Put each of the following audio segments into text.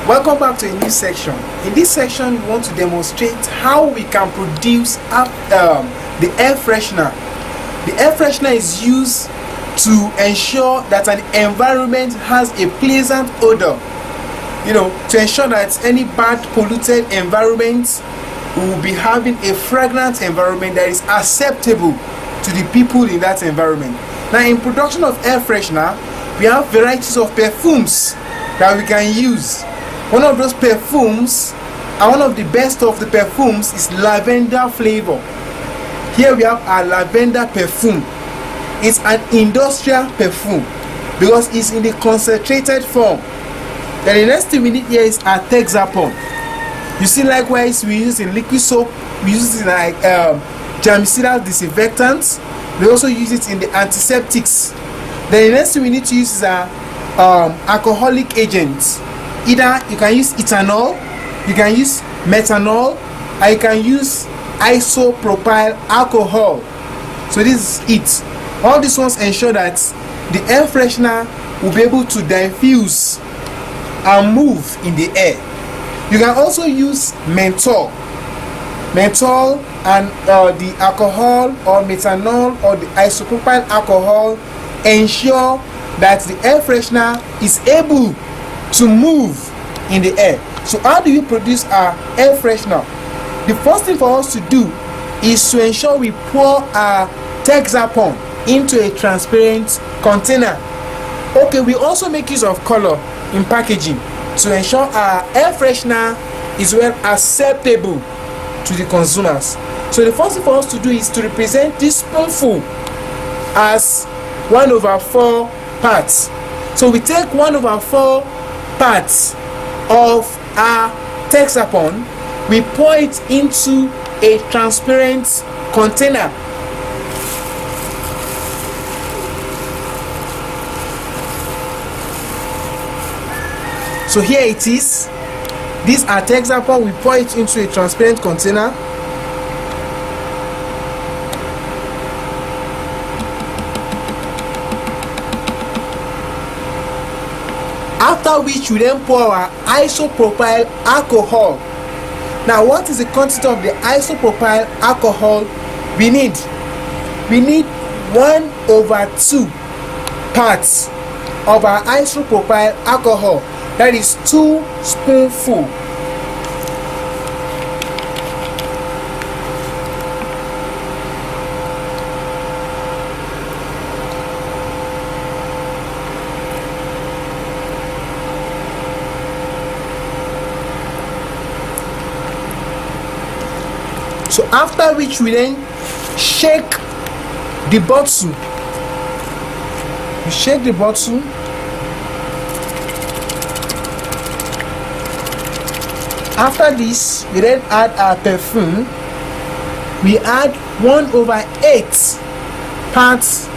Welcome back to a new section. In this section, we want to demonstrate how we can produce the air freshener. The air freshener is used to ensure that an environment has a pleasant odor. To ensure that any bad polluted environment will be having a fragrant environment that is acceptable to the people in that environment. Now, in production of air freshener, we have varieties of perfumes that we can use. One of those perfumes, and one of the best of the perfumes, is lavender flavor. Here we have our lavender perfume. It's an industrial perfume because it's in the concentrated form. Then the next thing we need here is our Texapon. You see, likewise, we use it in liquid soap, we use it in like germicidal disinfectants, we also use it in the antiseptics. Then the next thing we need to use is our alcoholic agents. Either you can use ethanol, you can use methanol, or you can use isopropyl alcohol. So this is it. All these ones ensure that the air freshener will be able to diffuse and move in the air. You can also use menthol and the alcohol or methanol or the isopropyl alcohol ensure that the air freshener is able to move in the air. So how do we produce our air freshener? The first thing for us to do is to ensure we pour our Texapon into a transparent container. Okay, we also make use of color in packaging to ensure our air freshener is well acceptable to the consumers. So the first thing for us to do is to represent this spoonful as 1/4 parts. So we take 1/4 parts of our Texapon, we pour it into a transparent container. So here it is. These are Texapon. We pour it into a transparent container. After which we then pour our isopropyl alcohol. Now, what is the quantity of the isopropyl alcohol we need? We need 1/2 parts of our isopropyl alcohol. That is 2 spoonfuls. So after which we then shake the bottle. We shake the bottle. After this, we then add our perfume. We add 1/8 parts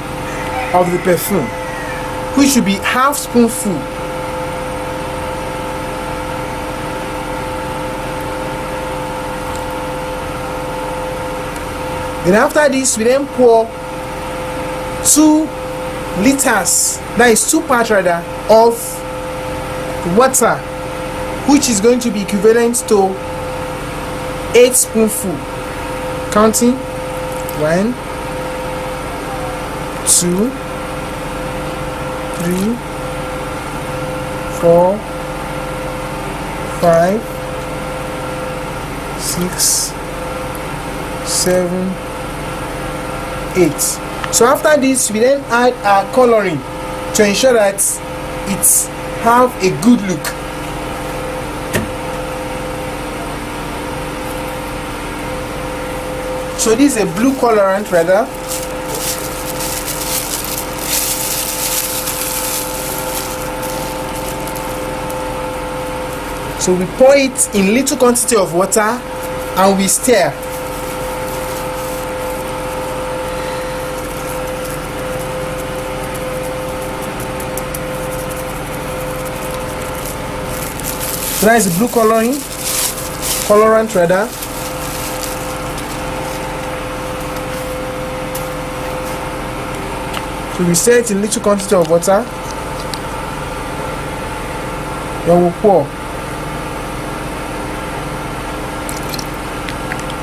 of the perfume, which should be half spoonful. Then after this, we then pour 2 liters, that is 2 parts rather, of water, which is going to be equivalent to 8 spoonfuls. Counting 1, 2, 3, 4, 5, 6, 7, 8. So after this, we then add our coloring to ensure that it have a good look. So this is a blue colorant rather. So we pour it in little quantity of water and we stir. So that is the blue colorant rather. So we stir it in little quantity of water. Then we'll pour.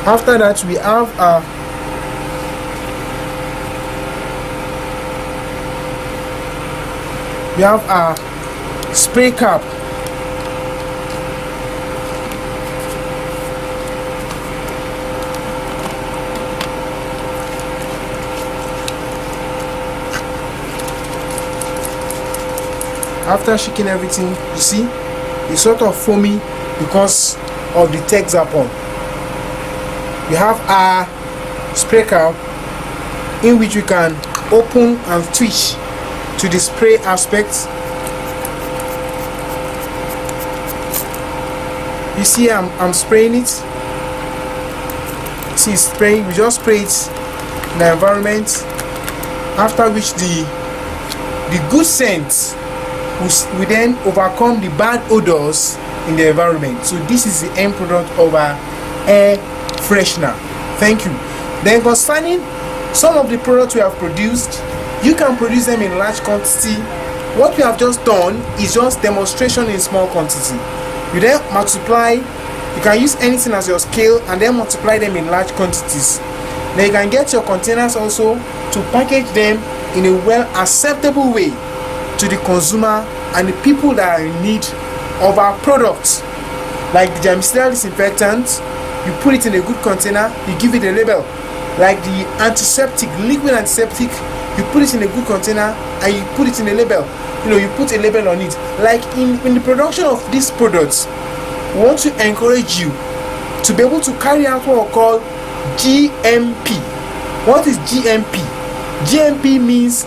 After that, we have a spray cap. After shaking everything, you see it's sort of foamy because of the Texapon. We have a spray cap in which we can open and switch to the spray aspect. You see, I'm spraying it. See, it's spraying. We just spray it in the environment. After which the good scent will then overcome the bad odors in the environment. So this is the end product of our air freshener. Thank you. Then concerning some of the products we have produced, you can produce them in large quantity. What we have just done is just demonstration in small quantity. You then multiply. You can use anything as your scale and then multiply them in large quantities. Then you can get your containers also to package them in a well acceptable way to the consumer and the people that are in need of our products. Like the germicidal disinfectant, you put it in a good container, you give it a label. Like the antiseptic, liquid antiseptic, you put it in a good container and you put it in a label. You put a label on it. Like in the production of these products, we want to encourage you to be able to carry out what we call GMP. What is GMP? GMP means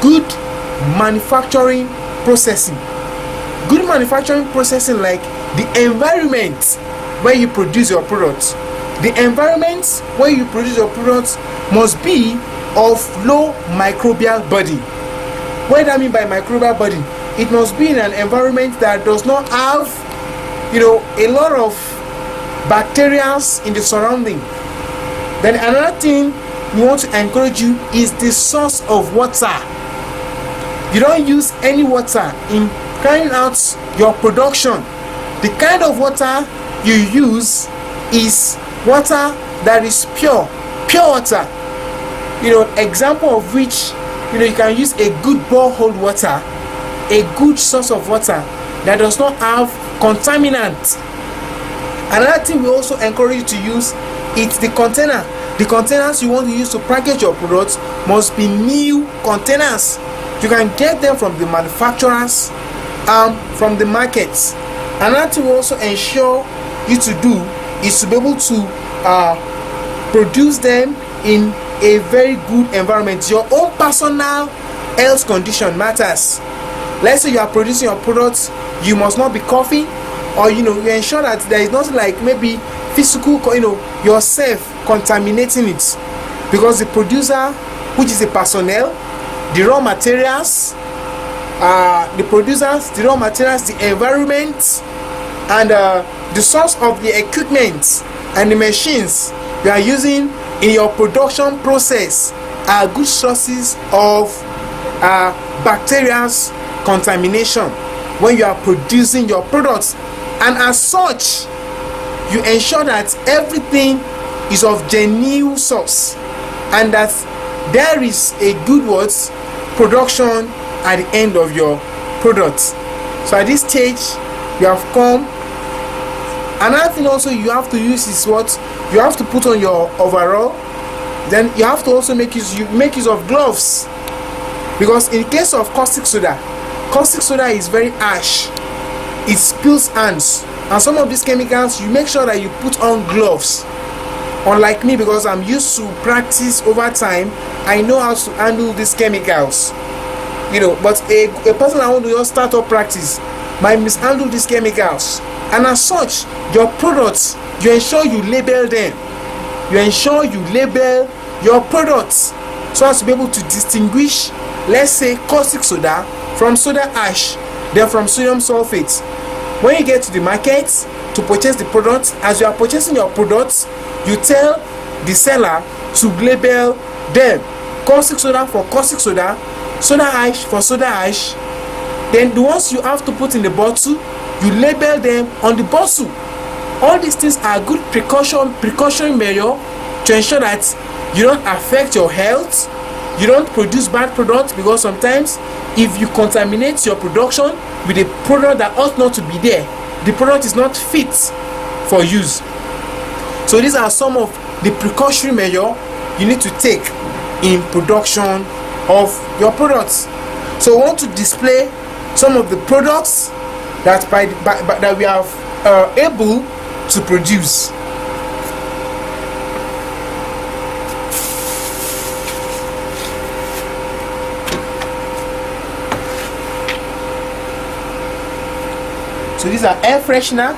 good manufacturing processing. Good manufacturing processing, like the environment where you produce your products. The environment where you produce your products must be of low microbial burden. What do I mean by microbial burden? It must be in an environment that does not have, a lot of bacteria in the surrounding. Then another thing we want to encourage you is the source of water. You don't use any water in carrying out your production. The kind of water you use is water that is pure water. Example of which, you can use a good borehole water, a good source of water that does not have contaminants. Another thing we also encourage you to use is the container. The containers you want to use to package your products must be new containers. You can get them from the manufacturers, from the markets. Another thing we also ensure you to do is to be able to produce them in a very good environment. Your own personal health condition matters. Let's say you are producing your products, you must not be coughing, or you ensure that there is not like maybe physical, yourself contaminating it, because the producer, which is the personnel, the raw materials, the producers, the raw materials, the environment, and the source of the equipment and the machines you are using in your production process are good sources of bacteria's contamination when you are producing your products. And as such, you ensure that everything is of genuine source and that there is a good production at the end of your products. So at this stage you have come. Another thing also you have to use is what you have to put on your overall. Then you have to also make use of gloves, because in case of caustic soda is very harsh. It spills hands, and some of these chemicals you make sure that you put on gloves. Unlike me, because I'm used to practice over time, I know how to handle these chemicals. But a person that want to just start up practice might mishandle these chemicals. And as such, your products, you ensure you label them. You ensure you label your products so as to be able to distinguish, let's say, caustic soda from soda ash, then from sodium sulfate. When you get to the market to purchase the products, as you are purchasing your products, you tell the seller to label them. Caustic soda for caustic soda, soda ash for soda ash. Then the ones you have to put in the bottle, you label them on the bottle. All these things are good precautionary measure to ensure that you don't affect your health, you don't produce bad products, because sometimes if you contaminate your production with a product that ought not to be there, the product is not fit for use. So these are some of the precautionary measure you need to take in production of your products. So I want to display some of the products that that we are able to produce. So these are air freshener.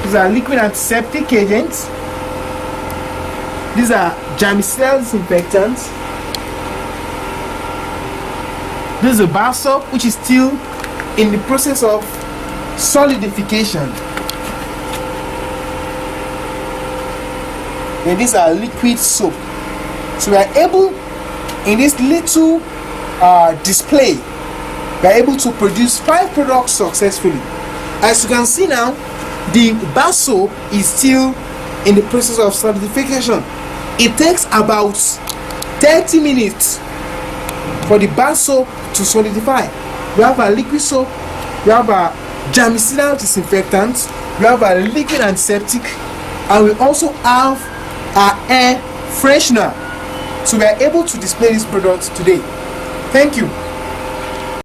These are liquid antiseptic agents. These are germicidal disinfectants. This is a bar soap which is still in the process of solidification. And these are liquid soap. So we are able, in this little display, we are able to produce 5 products successfully. As you can see now, the bar soap is still in the process of solidification. It takes about 30 minutes for the bar soap to solidify. We have a liquid soap, we have a germicidal disinfectant, we have a liquid antiseptic, and we also have our air freshener. So we are able to display these products today. Thank you.